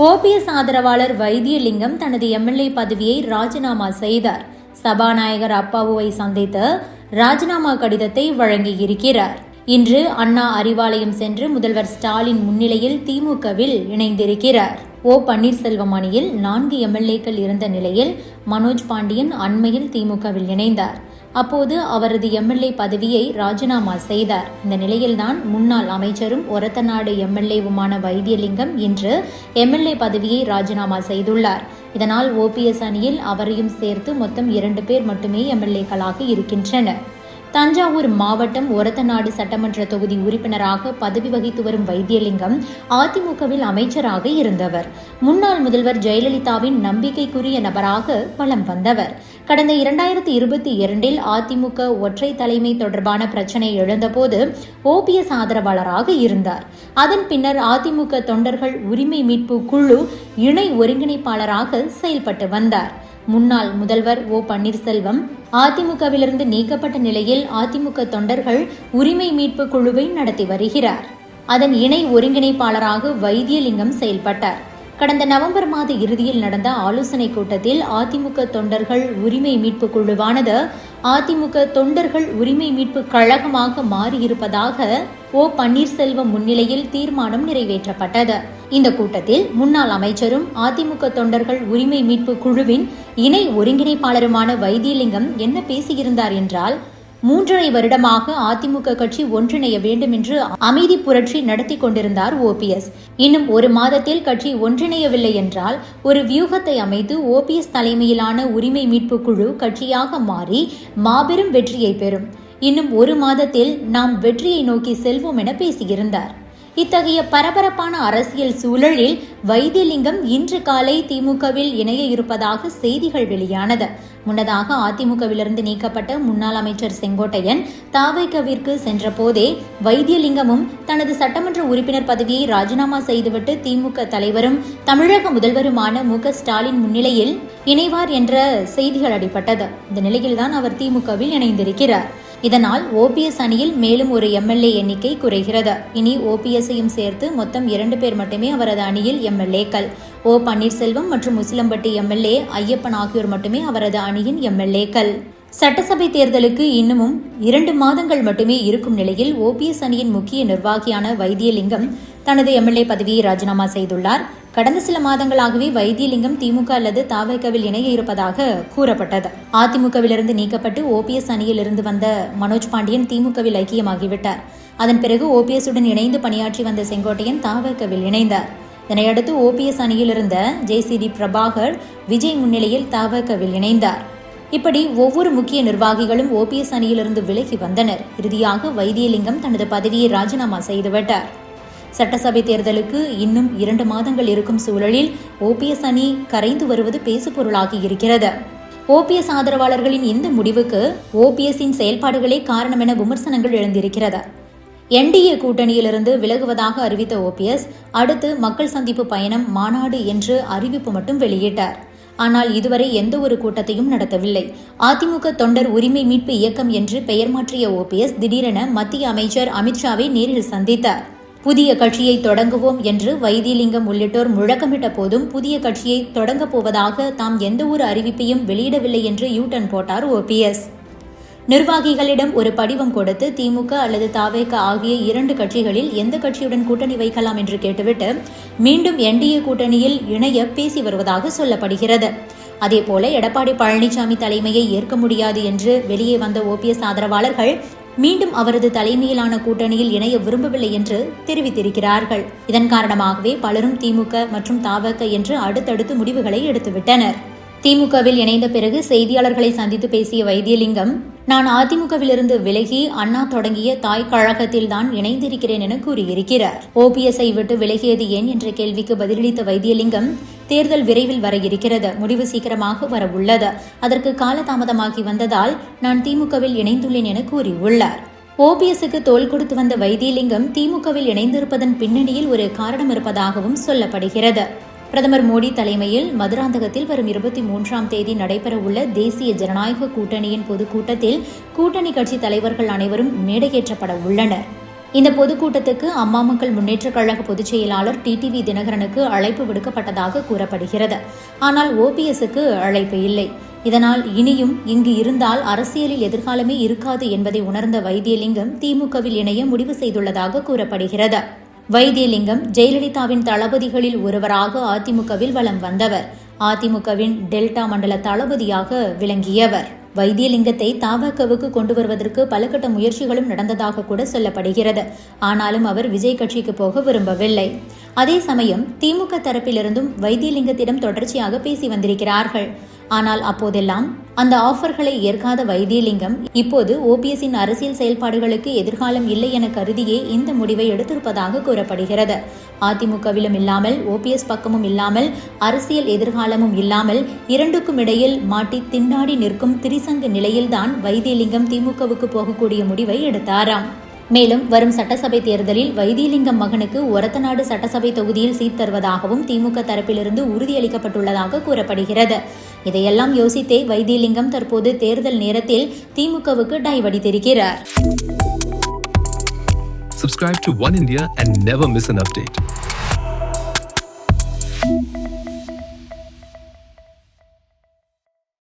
OPS ஆதரவாளர் வைத்தியலிங்கம் தனது MLA பதவியை ராஜினாமா செய்தார். சபாநாயகர் அப்பாவுவை சந்தித்து ராஜினாமா கடிதத்தை வழங்கியிருக்கிறார். இன்று அண்ணா அறிவாலயம் சென்று முதல்வர் ஸ்டாலின் முன்னிலையில் திமுகவில் இணைந்திருக்கிறார். ஓ பன்னீர்செல்வம் அணியில் 4 எம்எல்ஏக்கள் இருந்த நிலையில் மனோஜ் பாண்டியன் அண்மையில் திமுகவில் இணைந்தார். அப்போது அவரது எம்எல்ஏ பதவியை ராஜினாமா செய்தார். இந்த நிலையில்தான் முன்னாள் அமைச்சரும் ஒரத்தநாடு எம்எல்ஏவுமான வைத்தியலிங்கம் இன்று எம்எல்ஏ பதவியை ராஜினாமா செய்துள்ளார். இதனால் ஓபிஎஸ் அணியில் அவரையும் சேர்த்து மொத்தம் 2 பேர் மட்டுமே எம்எல்ஏக்களாக இருக்கின்றனர். தஞ்சாவூர் மாவட்டம் ஒரத்தநாடு சட்டமன்ற தொகுதி உறுப்பினராக பதவி வகித்து வரும் வைத்தியலிங்கம் அதிமுகவில் அமைச்சராக இருந்தவர். முன்னாள் முதல்வர் ஜெயலலிதாவின் நம்பிக்கைக்குரிய நபராக வலம் வந்தவர். கடந்த 2022 அதிமுக ஒற்றை தலைமை தொடர்பான பிரச்சினை எழுந்தபோது ஓபிஎஸ் ஆதரவாளராக இருந்தார். அதன் பின்னர் அதிமுக தொண்டர்கள் உரிமை மீட்பு குழு இணை ஒருங்கிணைப்பாளராக செயல்பட்டு வந்தார். முன்னாள் முதல்வர் ஓ பன்னீர்செல்வம் அதிமுகவிலிருந்து நீக்கப்பட்ட நிலையில் அதிமுக தொண்டர்கள் உரிமை மீட்பு குழுவை நடத்தி வருகிறார். அதன் இணை ஒருங்கிணைப்பாளராக வைத்தியலிங்கம் செயல்பட்டார். கடந்த நவம்பர் மாத இறுதியில் நடந்த ஆலோசனை கூட்டத்தில் அதிமுக தொண்டர்கள் உரிமை மீட்பு குழுவானது அதிமுக தொண்டர்கள் உரிமை மீட்பு கழகமாக மாறியிருப்பதாக ஓ பன்னீர்செல்வம் முன்னிலையில் தீர்மானம் நிறைவேற்றப்பட்டது. இந்த கூட்டத்தில் முன்னாள் அமைச்சரும் அதிமுக தொண்டர்கள் உரிமை மீட்பு குழுவின் இணை ஒருங்கிணைப்பாளருமான வைத்தியலிங்கம் என்ன பேசியிருந்தார் என்றால், 3.5 வருடமாக அதிமுக கட்சி ஒன்றிணைய வேண்டும் என்று அமைதி புரட்சி நடத்தி கொண்டிருந்தார் ஓபிஎஸ். இன்னும் 1 மாதத்தில் கட்சி ஒன்றிணையவில்லை என்றால் ஒரு வியூகத்தை அமைத்து ஓபிஎஸ் தலைமையிலான உரிமை மீட்பு குழு கட்சியாக மாறி மாபெரும் வெற்றியை பெறும். இன்னும் 1 மாதத்தில் நாம் வெற்றியை நோக்கி செல்வோம் என பேசியிருந்தார். இத்தகைய பரபரப்பான அரசியல் சூழலில் வைத்தியலிங்கம் இன்று காலை திமுகவில் இணைய இருப்பதாக செய்திகள் வெளியானது. முன்னதாக அதிமுகவிலிருந்து நீக்கப்பட்ட முன்னாள் அமைச்சர் செங்கோட்டையன் தவைகவிற்கு சென்ற போதே வைத்தியலிங்கமும் தனது சட்டமன்ற உறுப்பினர் பதவியை ராஜினாமா செய்துவிட்டு திமுக தலைவரும் தமிழக முதல்வருமான மு.க. ஸ்டாலின் முன்னிலையில் இணைவார் என்ற செய்திகள் அடிபட்டது. இந்த நிலையில்தான் அவர் திமுகவில் இணைந்திருக்கிறார். இதனால் ஓபிஎஸ் அணியில் மேலும் ஒரு எம்எல்ஏ எண்ணிக்கை குறைகிறது. இனி ஓபிஎஸ்ஸையும் சேர்த்து மொத்தம் 2 பேர் மட்டுமே அவரது அணியில் எம்எல்ஏக்கள். ஓ பன்னீர்செல்வம் மற்றும் முசிலம்பட்டி எம்எல்ஏ ஐயப்பன் ஆகியோர் மட்டுமே அவரது அணியின் எம்எல்ஏக்கள். சட்டசபை தேர்தலுக்கு இன்னமும் 2 மாதங்கள் மட்டுமே இருக்கும் நிலையில் ஓபிஎஸ் அணியின் முக்கிய நிர்வாகியான வைத்தியலிங்கம் தனது எம்எல்ஏ பதவியை ராஜினாமா செய்துள்ளார். கடந்த சில மாதங்களாகவே வைத்தியலிங்கம் திமுக அல்லது தவைகவில் இணைய இருப்பதாக கூறப்பட்டது. அதிமுகவிலிருந்து நீக்கப்பட்டு ஓபிஎஸ் அணியில் இருந்து வந்த மனோஜ் பாண்டியன் திமுகவில் ஐக்கியமாகிவிட்டார். அதன் பிறகு ஓபிஎஸ் உடன் இணைந்து பணியாற்றி வந்த செங்கோட்டையன் தவைகவில் இணைந்தார். இதனையடுத்து ஓபிஎஸ் அணியில் இருந்த ஜே.சி.டி. பிரபாகர் விஜய் முன்னிலையில் தவைகவில் இணைந்தார். இப்படி ஒவ்வொரு முக்கிய நிர்வாகிகளும் ஓபிஎஸ் அணியிலிருந்து விலகி வந்தனர். இறுதியாக வைத்தியலிங்கம் தனது பதவியை ராஜினாமா செய்துவிட்டார். சட்டசபை தேர்தலுக்கு இன்னும் 2 மாதங்கள் இருக்கும் சூழலில் ஓபிஎஸ் அணி கரைந்து வருவது பேசுபொருளாகி இருக்கிறது. ஓபிஎஸ் ஆதரவாளர்களின் இந்த முடிவுக்கு ஓபிஎஸ்ஸின் செயல்பாடுகளே காரணம் என விமர்சனங்கள் எழுந்திருக்கிறது. என்டிஏ கூட்டணியிலிருந்து விலகுவதாக அறிவித்த ஓபிஎஸ் அடுத்து மக்கள் சந்திப்பு பயணம் மாநாடு என்று அறிவிப்பு மட்டும் வெளியிட்டார். ஆனால் இதுவரை எந்த ஒரு கூட்டத்தையும் நடத்தவில்லை. அதிமுக தொண்டர் உரிமை மீட்பு இயக்கம் என்று பெயர் மாற்றிய ஓபிஎஸ் திடீரென மத்திய அமைச்சர் அமித்ஷாவை நேரில் சந்தித்தார். புதிய கட்சியை தொடங்குவோம் என்று வைத்தியலிங்கம் உள்ளிட்டோர் முழக்கமிட்ட போதும் புதிய கட்சியை தொடங்கப் போவதாக தாம் எந்த ஒரு அறிவிப்பையும் வெளியிடவில்லை என்று யூ-டர்ன் போட்டார் ஓபிஎஸ். நிர்வாகிகளிடம் ஒரு படிவம் கொடுத்து திமுக அல்லது தவைக ஆகிய 2 கட்சிகளில் எந்த கட்சியுடன் கூட்டணி வைக்கலாம் என்று கேட்டுவிட்டு மீண்டும் என்டிஏ கூட்டணியில் இணைய பேசி வருவதாக சொல்லப்படுகிறது. அதேபோல எடப்பாடி பழனிசாமி தலைமையை ஏற்க முடியாது என்று வெளியே வந்த ஓபிஎஸ் ஆதரவாளர்கள் மீண்டும் அவரது தலைமையிலான கூட்டணியில் இணைய விரும்பவில்லை என்று தெரிவித்திருக்கிறார்கள். இதன் காரணமாகவே பலரும் திமுக மற்றும் தவைக என்று அடுத்தடுத்து முடிவுகளை எடுத்துவிட்டனர். திமுகவில் இணைந்த பிறகு செய்தியாளர்களை சந்தித்து பேசிய வைத்தியலிங்கம், நான் அதிமுகவிலிருந்து விலகி அண்ணா தொடங்கிய தாய் கழகத்தில் தான் இணைந்திருக்கிறேன் என கூறியிருக்கிறார். ஓபிஎஸ்ஐ விட்டு விலகியது ஏன் என்ற கேள்விக்கு பதிலளித்த வைத்தியலிங்கம், தேர்தல் விரைவில் வர இருக்கிறது, முடிவு சீக்கிரமாக வர உள்ளது, அதற்கு காலதாமதமாகி வந்ததால் நான் திமுகவில் இணைந்துள்ளேன் என கூறியுள்ளார். ஓபிஎஸ்க்கு தோள் கொடுத்து வந்த வைத்தியலிங்கம் திமுகவில் இணைந்திருப்பதன் பின்னணியில் ஒரு காரணம் இருப்பதாகவும் சொல்லப்படுகிறது. பிரதமர் மோடி தலைமையில் மதுராந்தகத்தில் வரும் 23ஆம் தேதி நடைபெறவுள்ள தேசிய ஜனநாயக கூட்டணியின் பொதுக்கூட்டத்தில் கூட்டணி கட்சி தலைவர்கள் அனைவரும் மேடையேற்றப்பட உள்ளனர். இந்த பொதுக்கூட்டத்துக்கு அம்மா மக்கள் முன்னேற்றக் கழக பொதுச் செயலாளர் டிடிவி தினகரனுக்கு அழைப்பு விடுக்கப்பட்டதாக கூறப்படுகிறது. ஆனால் ஓபிஎஸ்க்கு அழைப்பு இல்லை. இதனால் இனியும் இங்கு இருந்தால் அரசியலில் எதிர்காலமே இருக்காது என்பதை உணர்ந்த வைத்தியலிங்கம் திமுகவில் இணைய முடிவு செய்துள்ளதாக கூறப்படுகிறது. வைத்தியலிங்கம் ஜெயலலிதாவின் தளபதிகளில் ஒருவராக அதிமுகவில் வலம் வந்தவர். அதிமுகவின் டெல்டா மண்டல தளபதியாக விளங்கியவர். வைத்தியலிங்கத்தை தவகவுக்கு கொண்டு வருவதற்கு பல கட்ட முயற்சிகளும் நடந்ததாக கூட சொல்லப்படுகிறது. ஆனாலும் அவர் விஜய் கட்சிக்கு போக விரும்பவில்லை. அதே சமயம் திமுக தரப்பிலிருந்தும் வைத்தியலிங்கத்திடம் தொடர்ச்சியாக பேசி வந்திருக்கிறார்கள். ஆனால் அப்போதெல்லாம் அந்த ஆஃபர்களை ஏற்காத வைத்தியலிங்கம் இப்போது ஓபிஎஸ்ஸின் அரசியல் செயல்பாடுகளுக்கு எதிர்காலம் இல்லை என கருதியே இந்த முடிவை எடுத்திருப்பதாக கூறப்படுகிறது. அதிமுகவிலும் இல்லாமல் ஓபிஎஸ் பக்கமும் இல்லாமல் அரசியல் எதிர்காலமும் இல்லாமல் இரண்டுக்கும் இடையில் மாட்டி திண்டாடி நிற்கும் திரிசங்கு நிலையில்தான் வைத்தியலிங்கம் திமுகவுக்கு போகக்கூடிய முடிவை எடுத்தாராம். மேலும் வரும் சட்டசபை தேர்தலில் வைத்தியலிங்கம் மகனுக்கு ஒரத்தநாடு சட்டசபை தொகுதியில் சீட் தருவதாகவும் திமுக தரப்பிலிருந்து உறுதியளிக்கப்பட்டுள்ளதாக கூறப்படுகிறது. இதையெல்லாம் யோசித்தே வைத்தியலிங்கம் தற்போது தேர்தல் நேரத்தில் திமுகவுக்கு டைவடித்திருக்கிறார். Subscribe to One India and never miss an update.